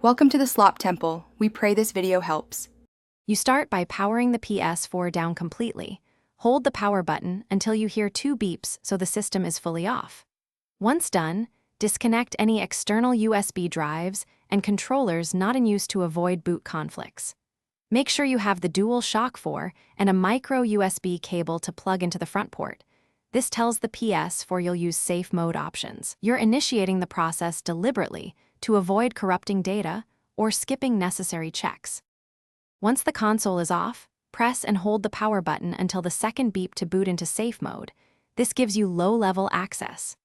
Welcome to the Slop Temple. We pray this video helps. You start by powering the Ps4 down completely. Hold the power button until you hear 2 beeps so the system is fully off. Once done, disconnect any external USB drives and controllers not in use to avoid boot conflicts. Make sure you have the dual shock 4 and a micro USB cable to plug into the front port. This tells the Ps4 you'll use safe mode options. You're initiating the process deliberately to avoid corrupting data or skipping necessary checks. Once the console is off, press and hold the power button until the second beep to boot into safe mode. This gives you low-level access.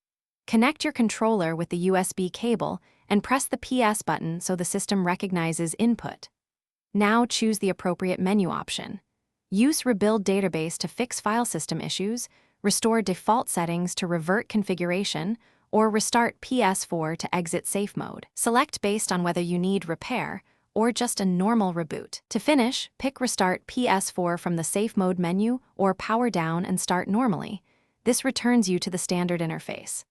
Connect your controller with the USB cable and press the PS button so the system recognizes input. Now choose the appropriate menu option. Use Rebuild Database to fix file system issues, restore default settings to revert configuration, or restart Ps4 to exit safe mode. Select based on whether you need repair or just a normal reboot. To finish, pick Restart Ps4 from the Safe Mode menu or Power Down and start normally. This returns you to the standard interface.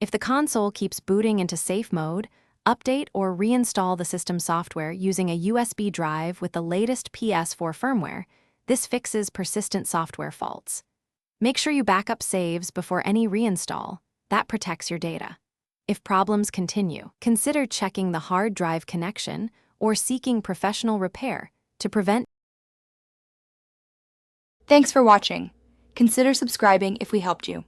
If the console keeps booting into safe mode, update or reinstall the system software using a USB drive with the latest Ps4 firmware. This fixes persistent software faults. Make sure you back up saves before any reinstall. That protects your data. If problems continue, consider checking the hard drive connection or seeking professional repair to prevent. Thanks for watching. Consider subscribing if we helped you.